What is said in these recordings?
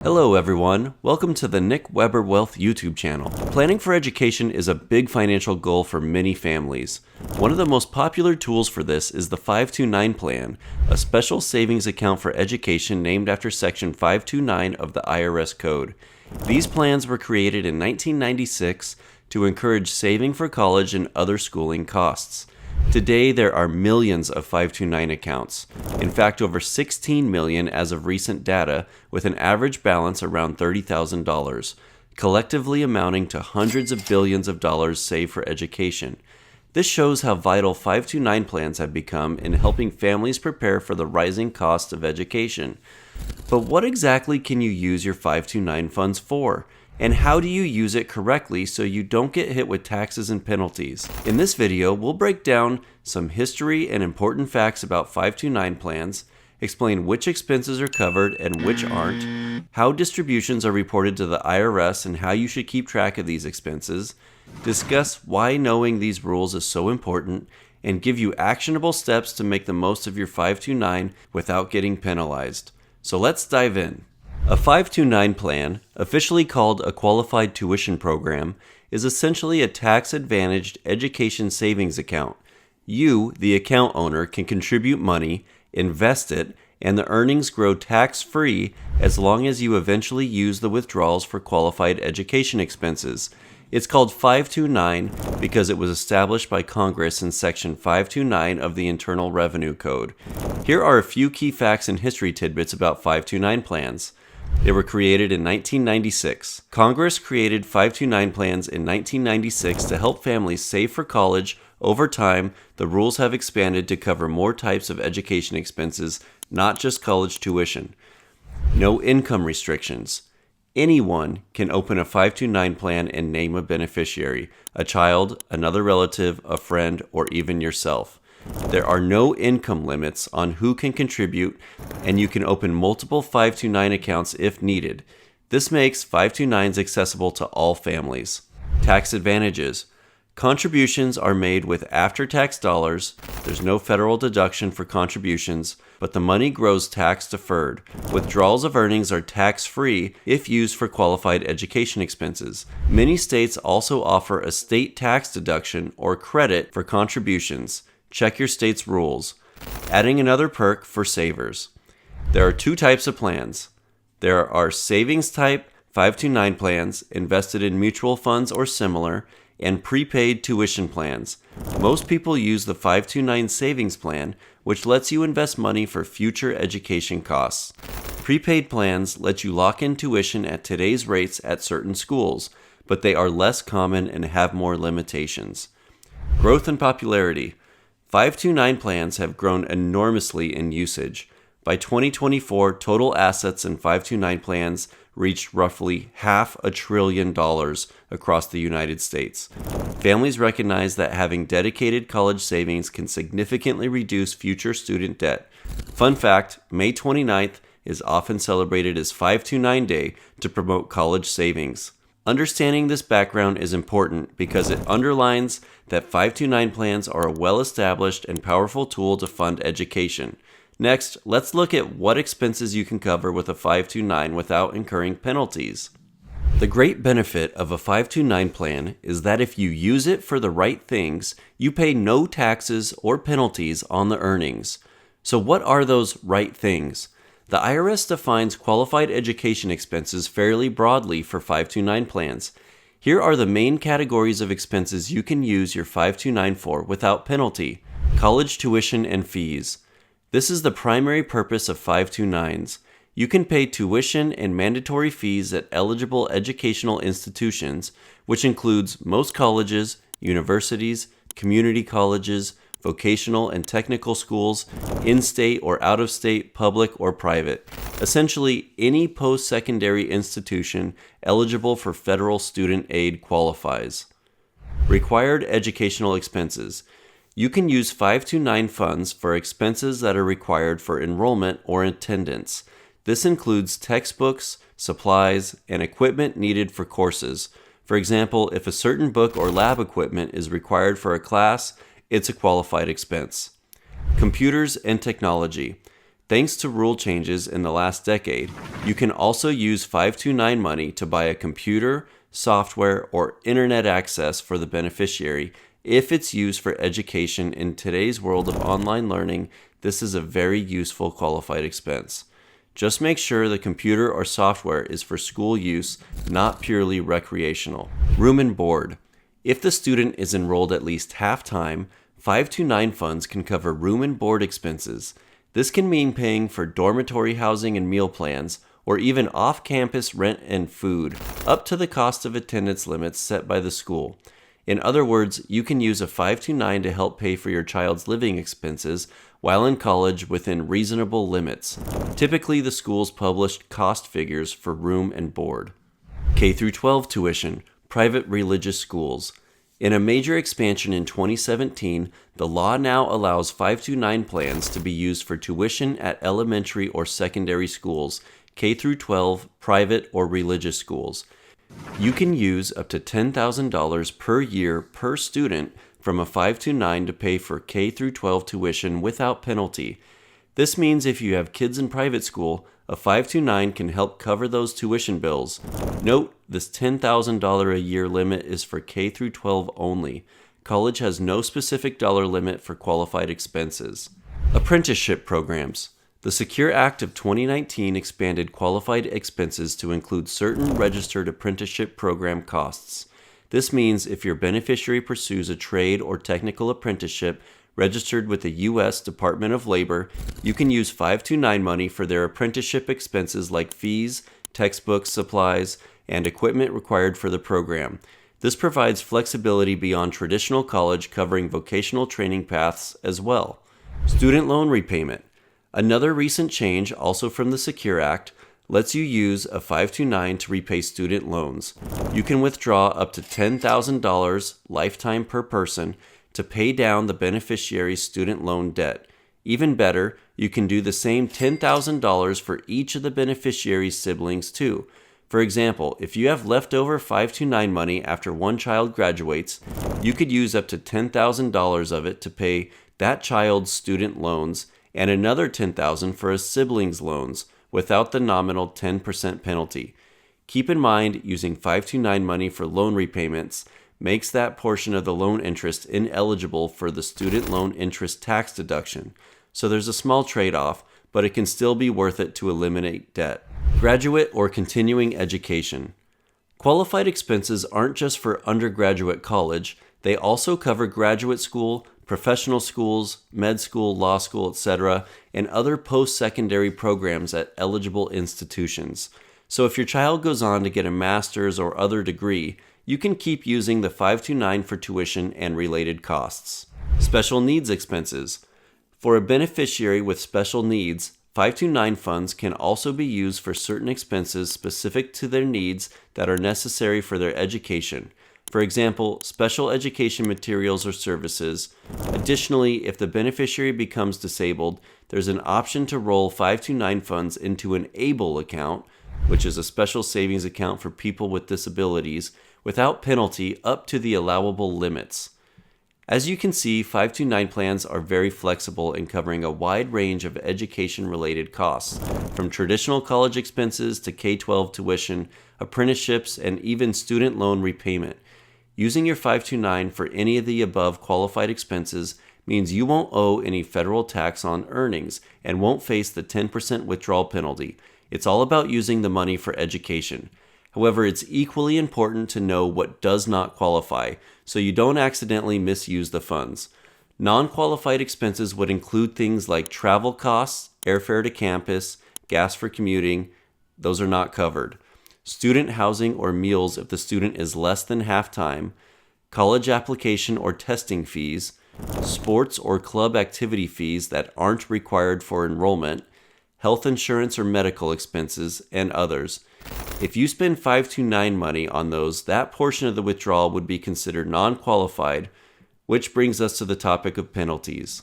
Hello everyone, welcome to the Nick Weber Wealth YouTube channel. Planning for education is a big financial goal for many families. One of the most popular tools for this is the 529 plan, a special savings account for education named after Section 529 of the IRS code. These plans were created in 1996 to encourage saving for college and other schooling costs. Today, there are millions of 529 accounts. In fact, over 16 million as of recent data, with an average balance around $30,000, collectively amounting to hundreds of billions of dollars saved for education. This shows how vital 529 plans have become in helping families prepare for the rising cost of education. But what exactly can you use your 529 funds for? And how do you use it correctly so you don't get hit with taxes and penalties? In this video, we'll break down some history and important facts about 529 plans, explain which expenses are covered and which aren't, how distributions are reported to the IRS and how you should keep track of these expenses, discuss why knowing these rules is so important, and give you actionable steps to make the most of your 529 without getting penalized. So let's dive in. A 529 plan, officially called a qualified tuition program, is essentially a tax-advantaged education savings account. You, the account owner, can contribute money, invest it, and the earnings grow tax-free as long as you eventually use the withdrawals for qualified education expenses. It's called 529 because it was established by Congress in Section 529 of the Internal Revenue Code. Here are a few key facts and history tidbits about 529 plans. They were created in 1996. Congress created 529 plans in 1996 to help families save for college. Over time, the rules have expanded to cover more types of education expenses, not just college tuition. No income restrictions. Anyone can open a 529 plan and name a beneficiary, a child, another relative, a friend, or even yourself. There are no income limits on who can contribute, and you can open multiple 529 accounts if needed. This makes 529s accessible to all families. Tax advantages. Contributions are made with after-tax dollars. There's no federal deduction for contributions, but the money grows tax-deferred. Withdrawals of earnings are tax-free if used for qualified education expenses. Many states also offer a state tax deduction or credit for contributions. Check your state's rules. Adding another perk for savers. There are two types of plans. There are savings type 529 plans invested in mutual funds or similar, and prepaid tuition plans. Most people use the 529 savings plan, which lets you invest money for future education costs. Prepaid plans let you lock in tuition at today's rates at certain schools, but they are less common and have more limitations. Growth and popularity. 529 plans have grown enormously in usage. By 2024, total assets in 529 plans reached roughly $500 billion across the United States. Families recognize that having dedicated college savings can significantly reduce future student debt. Fun fact, May 29th is often celebrated as 529 Day to promote college savings. Understanding this background is important because it underlines that 529 plans are a well-established and powerful tool to fund education. Next, let's look at what expenses you can cover with a 529 without incurring penalties. The great benefit of a 529 plan is that if you use it for the right things, you pay no taxes or penalties on the earnings. So what are those right things? The IRS defines qualified education expenses fairly broadly for 529 plans. Here are the main categories of expenses you can use your 529 for without penalty. College tuition and fees. This is the primary purpose of 529s. You can pay tuition and mandatory fees at eligible educational institutions, which includes most colleges, universities, community colleges, vocational and technical schools, in-state or out-of-state, public or private. Essentially, any post-secondary institution eligible for federal student aid qualifies. Required educational expenses. You can use 529 funds for expenses that are required for enrollment or attendance. This includes textbooks, supplies, and equipment needed for courses. For example, if a certain book or lab equipment is required for a class, it's a qualified expense. Computers and technology. Thanks to rule changes in the last decade, you can also use 529 money to buy a computer, software, or internet access for the beneficiary. If it's used for education in today's world of online learning, this is a very useful qualified expense. Just make sure the computer or software is for school use, not purely recreational. Room and board. If the student is enrolled at least half-time, 529 funds can cover room and board expenses. This can mean paying for dormitory housing and meal plans, or even off-campus rent and food, up to the cost of attendance limits set by the school. In other words, you can use a 529 to help pay for your child's living expenses while in college within reasonable limits. Typically, the schools published cost figures for room and board. K-12 tuition, private religious schools. In a major expansion in 2017, the law now allows 529 plans to be used for tuition at elementary or secondary schools, K-12, private or religious schools. You can use up to $10,000 per year per student from a 529 to pay for K-12 tuition without penalty. This means if you have kids in private school, a 529 can help cover those tuition bills. Note, this $10,000 a year limit is for K-12 only. College has no specific dollar limit for qualified expenses. Apprenticeship programs. The Secure Act of 2019 expanded qualified expenses to include certain registered apprenticeship program costs. This means if your beneficiary pursues a trade or technical apprenticeship registered with the U.S. Department of Labor, you can use 529 money for their apprenticeship expenses like fees, textbooks, supplies, and equipment required for the program. This provides flexibility beyond traditional college, covering vocational training paths as well. Student loan repayment. Another recent change, also from the Secure Act, lets you use a 529 to repay student loans. You can withdraw up to $10,000 lifetime per person to pay down the beneficiary's student loan debt. Even better, you can do the same $10,000 for each of the beneficiary's siblings too. For example, if you have leftover 529 money after one child graduates, you could use up to $10,000 of it to pay that child's student loans and another $10,000 for a sibling's loans without the nominal 10% penalty. Keep in mind, using 529 money for loan repayments makes that portion of the loan interest ineligible for the student loan interest tax deduction. So there's a small trade-off, but it can still be worth it to eliminate debt. Graduate or continuing education. Qualified expenses aren't just for undergraduate college, they also cover graduate school, professional schools, med school, law school, etc., and other post-secondary programs at eligible institutions. So if your child goes on to get a master's or other degree, you can keep using the 529 for tuition and related costs. Special needs expenses. For a beneficiary with special needs, 529 funds can also be used for certain expenses specific to their needs that are necessary for their education. For example, special education materials or services. Additionally, if the beneficiary becomes disabled, there's an option to roll 529 funds into an ABLE account, which is a special savings account for people with disabilities, without penalty up to the allowable limits. As you can see, 529 plans are very flexible in covering a wide range of education-related costs, from traditional college expenses to K-12 tuition, apprenticeships, and even student loan repayment. Using your 529 for any of the above qualified expenses means you won't owe any federal tax on earnings and won't face the 10% withdrawal penalty. It's all about using the money for education. However, it's equally important to know what does not qualify, so you don't accidentally misuse the funds. Non-qualified expenses would include things like travel costs, airfare to campus, gas for commuting. Those are not covered. Student housing or meals if the student is less than half-time, college application or testing fees, sports or club activity fees that aren't required for enrollment, health insurance or medical expenses, and others. If you spend 529 money on those, that portion of the withdrawal would be considered non-qualified, which brings us to the topic of penalties.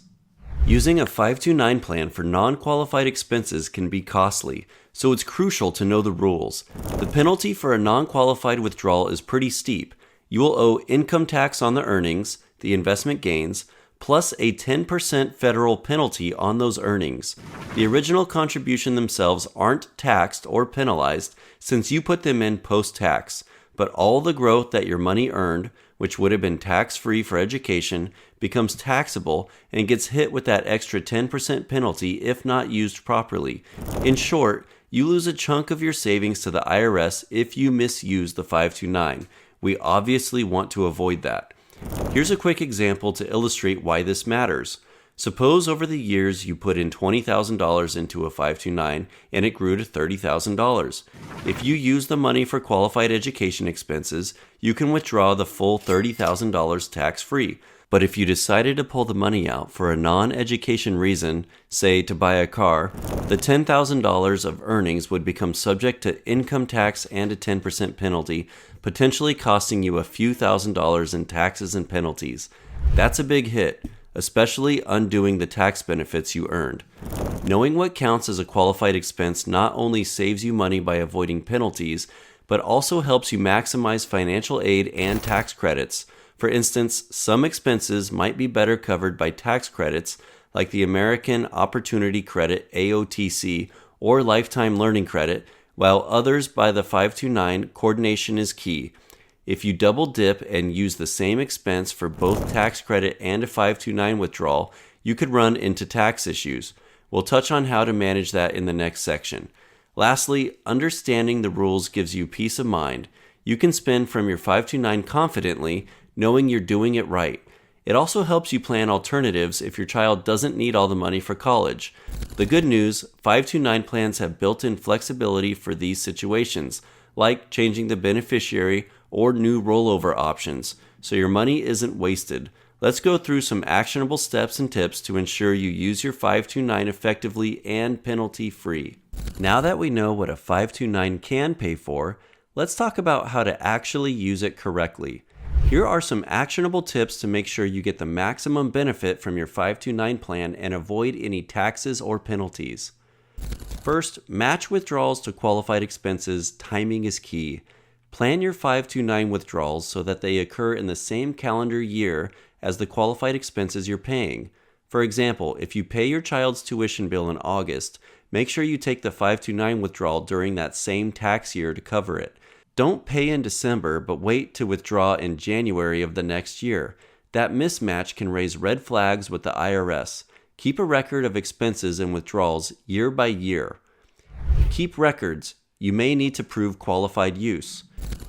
Using a 529 plan for non-qualified expenses can be costly, so it's crucial to know the rules. The penalty for a non-qualified withdrawal is pretty steep. You will owe income tax on the earnings, the investment gains, plus a 10% federal penalty on those earnings. The original contribution themselves aren't taxed or penalized since you put them in post-tax, but all the growth that your money earned, which would have been tax-free for education, becomes taxable and gets hit with that extra 10% penalty if not used properly. In short, you lose a chunk of your savings to the IRS if you misuse the 529. We obviously want to avoid that. Here's a quick example to illustrate why this matters. Suppose over the years you put in $20,000 into a 529 and it grew to $30,000. If you use the money for qualified education expenses, you can withdraw the full $30,000 tax-free. But if you decided to pull the money out for a non-education reason, say to buy a car, the $10,000 of earnings would become subject to income tax and a 10% penalty, potentially costing you a few $1,000s in taxes and penalties. That's a big hit, especially undoing the tax benefits you earned. Knowing what counts as a qualified expense not only saves you money by avoiding penalties, but also helps you maximize financial aid and tax credits. For instance, some expenses might be better covered by tax credits like the American Opportunity Credit AOTC or Lifetime Learning Credit, while others by the 529. Coordination is key. If you double dip and use the same expense for both tax credit and a 529 withdrawal, you could run into tax issues. We'll touch on how to manage that in the next section. Lastly, understanding the rules gives you peace of mind. You can spend from your 529 confidently, knowing you're doing it right. It also helps you plan alternatives if your child doesn't need all the money for college. The good news, 529 plans have built-in flexibility for these situations, like changing the beneficiary or new rollover options, so your money isn't wasted. Let's go through some actionable steps and tips to ensure you use your 529 effectively and penalty-free. Now that we know what a 529 can pay for, let's talk about how to actually use it correctly. Here are some actionable tips to make sure you get the maximum benefit from your 529 plan and avoid any taxes or penalties. First, match withdrawals to qualified expenses. Timing is key. Plan your 529 withdrawals so that they occur in the same calendar year as the qualified expenses you're paying. For example, if you pay your child's tuition bill in August, make sure you take the 529 withdrawal during that same tax year to cover it. Don't pay in December, but wait to withdraw in January of the next year. That mismatch can raise red flags with the IRS. Keep a record of expenses and withdrawals year by year. Keep records. You may need to prove qualified use.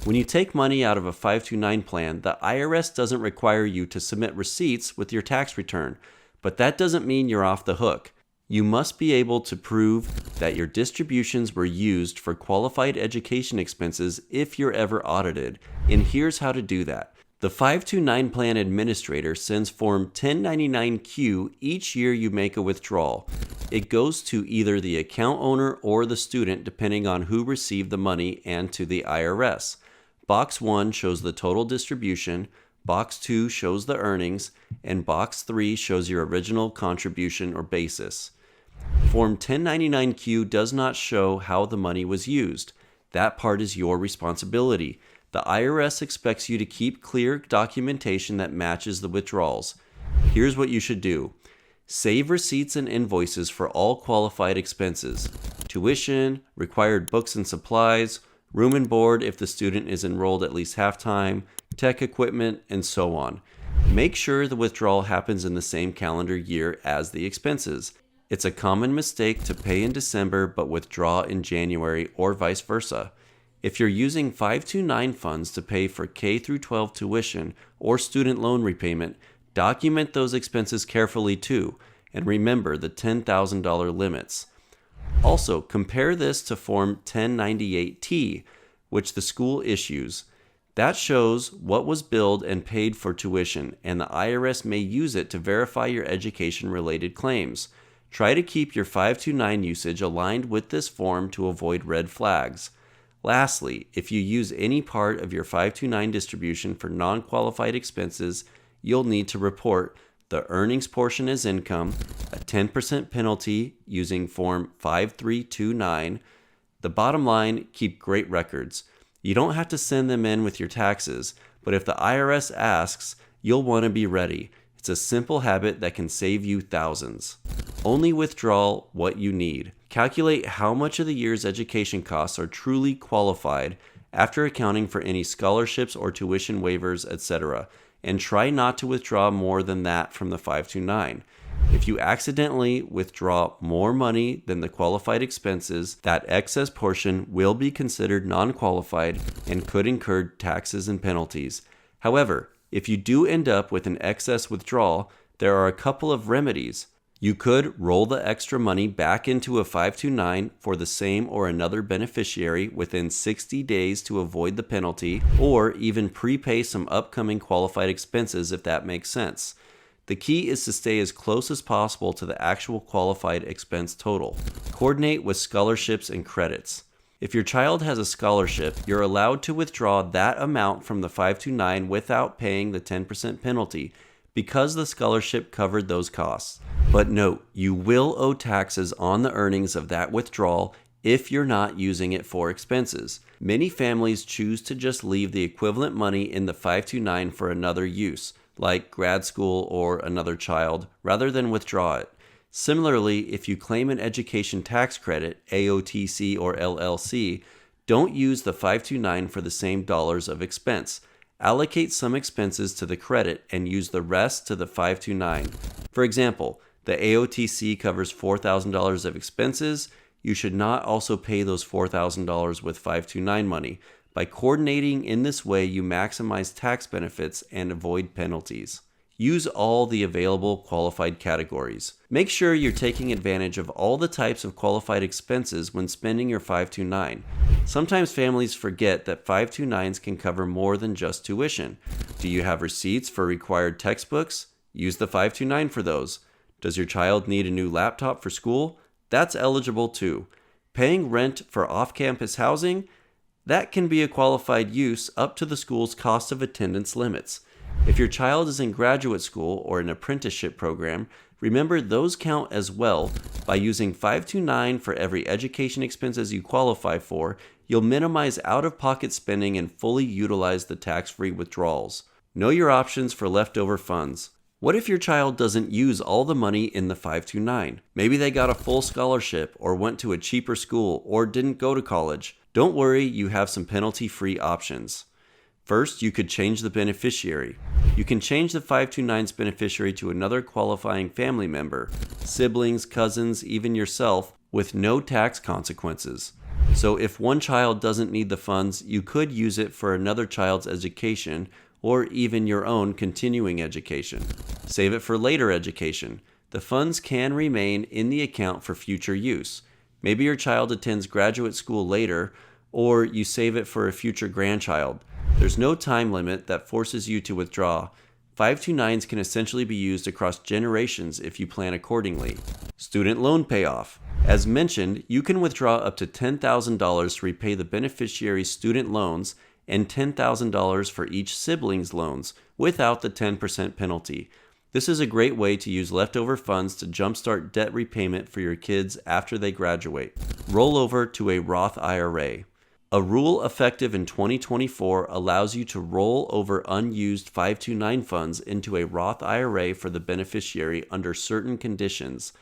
When you take money out of a 529 plan, the IRS doesn't require you to submit receipts with your tax return, but that doesn't mean you're off the hook. You must be able to prove that your distributions were used for qualified education expenses if you're ever audited, and here's how to do that. The 529 plan administrator sends Form 1099-Q each year you make a withdrawal. It goes to either the account owner or the student depending on who received the money and to the IRS. Box 1 shows the total distribution, Box 2 shows the earnings, and Box 3 shows your original contribution or basis. Form 1099-Q does not show how the money was used. That part is your responsibility. The IRS expects you to keep clear documentation that matches the withdrawals. Here's what you should do. Save receipts and invoices for all qualified expenses. Tuition, required books and supplies, room and board if the student is enrolled at least half-time, tech equipment, and so on. Make sure the withdrawal happens in the same calendar year as the expenses. It's a common mistake to pay in December but withdraw in January or vice versa. If you're using 529 funds to pay for K-12 tuition or student loan repayment, document those expenses carefully too, and remember the $10,000 limits. Also, compare this to Form 1098-T, which the school issues. That shows what was billed and paid for tuition, and the IRS may use it to verify your education-related claims. Try to keep your 529 usage aligned with this form to avoid red flags. Lastly, if you use any part of your 529 distribution for non-qualified expenses, you'll need to report the earnings portion as income, a 10% penalty using Form 5329. The bottom line, keep great records. You don't have to send them in with your taxes, but if the IRS asks, you'll want to be ready. It's a simple habit that can save you thousands. Only withdraw what you need. Calculate how much of the year's education costs are truly qualified after accounting for any scholarships or tuition waivers, etc., and try not to withdraw more than that from the 529. If you accidentally withdraw more money than the qualified expenses, that excess portion will be considered non-qualified and could incur taxes and penalties. However, if you do end up with an excess withdrawal, there are a couple of remedies. You could roll the extra money back into a 529 for the same or another beneficiary within 60 days to avoid the penalty, or even prepay some upcoming qualified expenses if that makes sense. The key is to stay as close as possible to the actual qualified expense total. Coordinate with scholarships and credits. If your child has a scholarship, you're allowed to withdraw that amount from the 529 without paying the 10% penalty because the scholarship covered those costs. But note, you will owe taxes on the earnings of that withdrawal if you're not using it for expenses. Many families choose to just leave the equivalent money in the 529 for another use, like grad school or another child, rather than withdraw it. Similarly, if you claim an education tax credit, AOTC or LLC, don't use the 529 for the same dollars of expense. Allocate some expenses to the credit and use the rest to the 529. For example, the AOTC covers $4,000 of expenses. You should not also pay those $4,000 with 529 money. By coordinating in this way, you maximize tax benefits and avoid penalties. Use all the available qualified categories. Make sure you're taking advantage of all the types of qualified expenses when spending your 529. Sometimes families forget that 529s can cover more than just tuition. Do you have receipts for required textbooks? Use the 529 for those. Does your child need a new laptop for school? That's eligible too. Paying rent for off-campus housing? That can be a qualified use up to the school's cost of attendance limits. If your child is in graduate school or an apprenticeship program, remember those count as well. By using 529 for every education expenses you qualify for, you'll minimize out-of-pocket spending and fully utilize the tax-free withdrawals. Know your options for leftover funds. What if your child doesn't use all the money in the 529? Maybe they got a full scholarship or went to a cheaper school or didn't go to college. Don't worry, you have some penalty-free options. First, you could change the beneficiary. You can change the 529's beneficiary to another qualifying family member, siblings, cousins, even yourself, with no tax consequences. So if one child doesn't need the funds, you could use it for another child's education or even your own continuing education. Save it for later education. The funds can remain in the account for future use. Maybe your child attends graduate school later, or you save it for a future grandchild. There's no time limit that forces you to withdraw. 529s can essentially be used across generations if you plan accordingly. Student loan payoff. As mentioned, you can withdraw up to $10,000 to repay the beneficiary's student loans and $10,000 for each sibling's loans without the 10% penalty. This is a great way to use leftover funds to jumpstart debt repayment for your kids after they graduate. Roll over to a Roth IRA. A rule effective in 2024 allows you to roll over unused 529 funds into a Roth IRA for the beneficiary under certain conditions.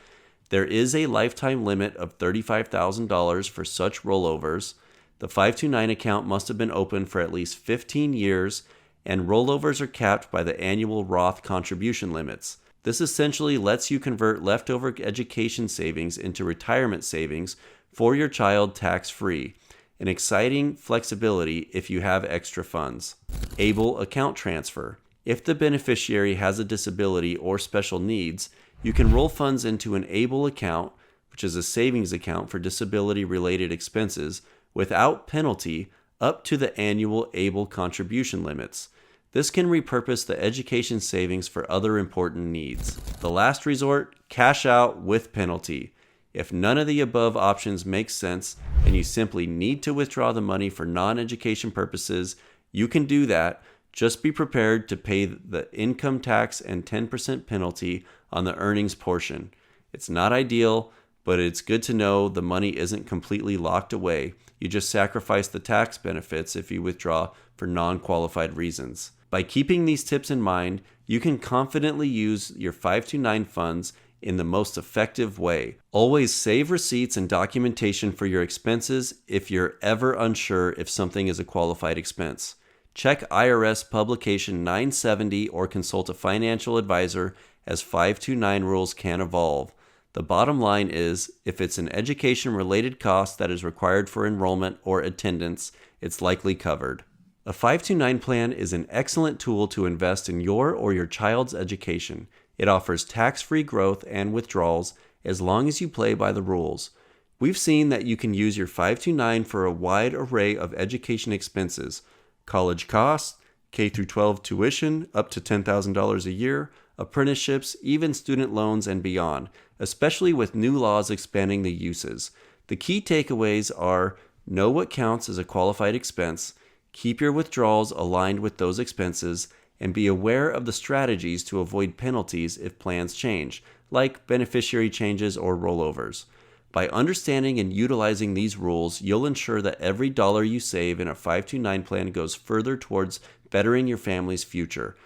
There is a lifetime limit of $35,000 for such rollovers. The 529 account must have been open for at least 15 years, and rollovers are capped by the annual Roth contribution limits. This essentially lets you convert leftover education savings into retirement savings for your child tax-free. An exciting flexibility if you have extra funds. Able account transfer. If the beneficiary has a disability or special needs, you can roll funds into an ABLE account, which is a savings account for disability-related expenses, without penalty up to the annual ABLE contribution limits. This can repurpose the education savings for other important needs. The last resort, cash out with penalty. If none of the above options make sense and you simply need to withdraw the money for non-education purposes, you can do that. Just be prepared to pay the income tax and 10% penalty on the earnings portion. It's not ideal, but it's good to know the money isn't completely locked away. You just sacrifice the tax benefits if you withdraw for non-qualified reasons. By keeping these tips in mind, you can confidently use your 529 funds in the most effective way. Always save receipts and documentation for your expenses if you're ever unsure if something is a qualified expense. Check IRS Publication 970 or consult a financial advisor, as 529 rules can evolve. The bottom line is, if it's an education-related cost that is required for enrollment or attendance, it's likely covered. A 529 plan is an excellent tool to invest in your or your child's education. It offers tax-free growth and withdrawals as long as you play by the rules. We've seen that you can use your 529 for a wide array of education expenses: college costs, K-12 tuition up to $10,000 a year, apprenticeships, even student loans and beyond, especially with new laws expanding the uses. The key takeaways are: know what counts as a qualified expense, keep your withdrawals aligned with those expenses, and be aware of the strategies to avoid penalties if plans change, like beneficiary changes or rollovers. By understanding and utilizing these rules, you'll ensure that every dollar you save in a 529 plan goes further towards bettering your family's future,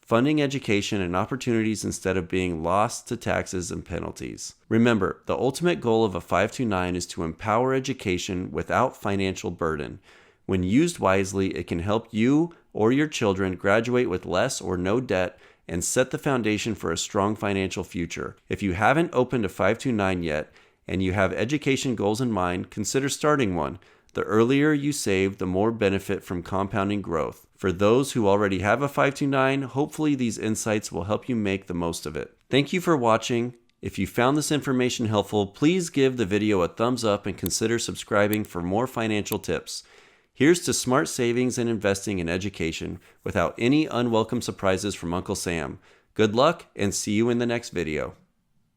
funding education and opportunities instead of being lost to taxes and penalties. Remember, the ultimate goal of a 529 is to empower education without financial burden. When used wisely, it can help you or your children graduate with less or no debt and set the foundation for a strong financial future. If you haven't opened a 529 yet and you have education goals in mind, consider starting one. The earlier you save, the more benefit from compounding growth. For those who already have a 529, hopefully these insights will help you make the most of it. Thank you for watching. If you found this information helpful, please give the video a thumbs up and consider subscribing for more financial tips. Here's to smart savings and investing in education without any unwelcome surprises from Uncle Sam. Good luck and see you in the next video.